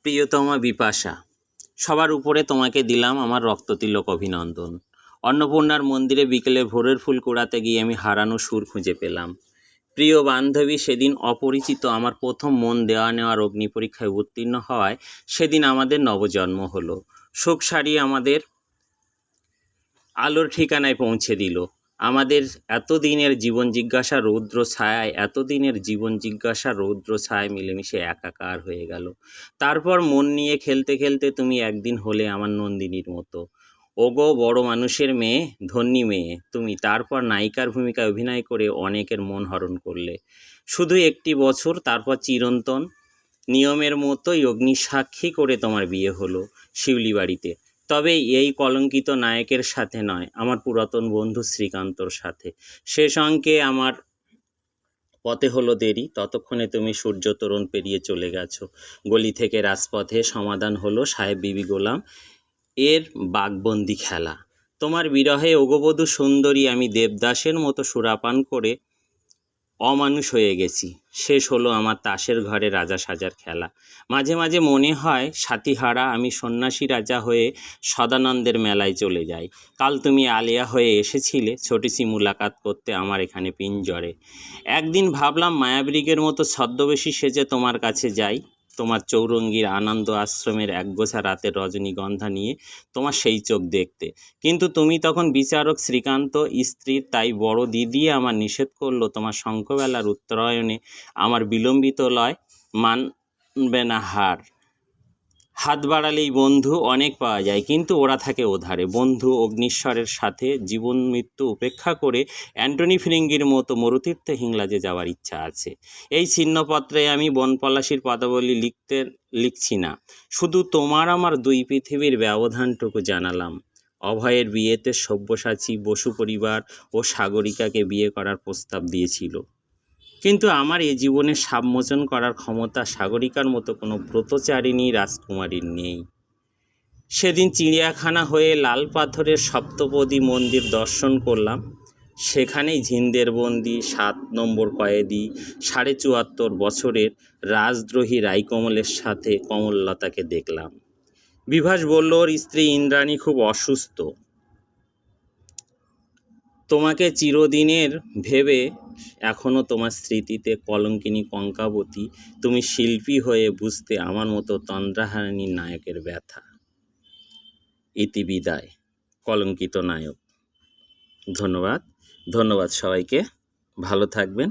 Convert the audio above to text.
প্রিয়তমা বিপাশা, সবার উপরে তোমাকে দিলাম আমার রক্ততিলক অভিনন্দন। অন্নপূর্ণার মন্দিরে বিকেলে ভোরের ফুল কুড়াতে গিয়ে আমি হারানো সুর খুঁজে পেলাম। প্রিয় বান্ধবী, সেদিন অপরিচিত আমার প্রথম মন দেওয়া নেওয়ার অগ্নি পরীক্ষায় উত্তীর্ণ হওয়ায় সেদিন আমাদের নবজন্ম হলো। শোক সারিয়ে আমাদের আলোর ঠিকানায় পৌঁছে দিল। আমাদের এতদিনের জীবন জিজ্ঞাসা রৌদ্র ছায়ায় মিলেমিশে একাকার হয়ে গেল। তারপর মন নিয়ে খেলতে খেলতে তুমি একদিন হলে আমার নন্দিনীর মতো। ওগো বড় মানুষের মেয়ে, ধন্যী মেয়ে তুমি। তারপর নায়িকার ভূমিকায় অভিনয় করে অনেকের মন হরণ করলে। শুধু একটি বছর, তারপর চিরন্তন নিয়মের মতোই অগ্নিসাক্ষী করে তোমার বিয়ে হলো শিউলি বাড়িতে। তবে এই কলঙ্কিত নায়কের সাথে নয়, আমার পুরাতন বন্ধু শ্রীকান্তর সাথে। শেষ অঙ্কে আমার পথে হলো দেরি, ততক্ষণে তুমি সূর্যতরণ পেরিয়ে চলে গেছো। গলি থেকে রাজপথে সমাধান হলো সাহেব বিবি গোলাম এর বাঘবন্দি খেলা। তোমার বিরহে ওগবধূ সুন্দরী আমি দেবদাসের মতো সুরাপান করে অমানুষ হয়ে গেছি। শেষ হলো আমার তাসের ঘরে রাজা সাজার খেলা। মাঝে মাঝে মনে হয় সাথীহারা আমি সন্ন্যাসী রাজা হয়ে সদানন্দের মেলায় চলে যাই। কাল তুমি আলিয়া হয়ে এসেছিলে ছোটিসি মুলাকাত করতে আমার এখানে পিঞ্জরে। একদিন ভাবলাম মায়াবৃগের মতো ছদ্মবেশী সেজে তোমার কাছে যাই, তোমার চৌরঙ্গীর আনন্দ আশ্রমের একগোছা রাতের রজনীগন্ধা নিয়ে তোমার সেই চোখ দেখতে। কিন্তু তুমি তখন বিচারক শ্রীকান্ত স্ত্রী, তাই বড় দিদি আমার নিষেধ করলো তোমার শঙ্খবেলার উত্তরায়ণে আমার বিলম্বিত লয় মানবে না হার। হাত বাড়ালেই বন্ধু অনেক পাওয়া যায়, কিন্তু ওরা থাকে ওধারে। বন্ধু অগ্নিশ্বরের সাথে জীবন মৃত্যু উপেক্ষা করে অ্যান্টনি ফিরিঙ্গির মতো মরুতীর্থে হিংলাজে যাওয়ার ইচ্ছা আছে। এই ছিন্নপত্রে আমি বনপলাশির পদাবলী লিখছি না, শুধু তোমার আমার দুই পৃথিবীর ব্যবধানটুকু জানালাম। অভয়ের বিয়েতে সব্যসাচী বসু পরিবার ও সাগরিকাকে বিয়ে করার প্রস্তাব দিয়েছিল, কিন্তু আমার এ জীবনে সাবমোচন করার ক্ষমতা সাগরিকার মতো কোনো ব্রতচারিণী রাজকুমারীর নেই। সেদিন চিড়িয়াখানা হয়ে লাল পাথরের সপ্তপদী মন্দির দর্শন করলাম। সেখানেই ঝিন্দের বন্দি 7 নম্বর কয়েদি 74.5 বছরের রাজদ্রোহী রাইকমলের সাথে কমললতাকে দেখলাম। বিভাস বলল ওর স্ত্রী ইন্দ্রাণী খুব অসুস্থ। তোমাকে চিরদিনের ভেবে এখনও তোমার স্মৃতিতে কলঙ্কিনী কঙ্কাবতী, তুমি শিল্পী হয়ে বুঝতে আমার মতো তন্দ্রাহারিণী নায়কের ব্যথা। ইতি বিদায়, কলঙ্কিত নায়ক। ধন্যবাদ সবাইকে, ভালো থাকবেন।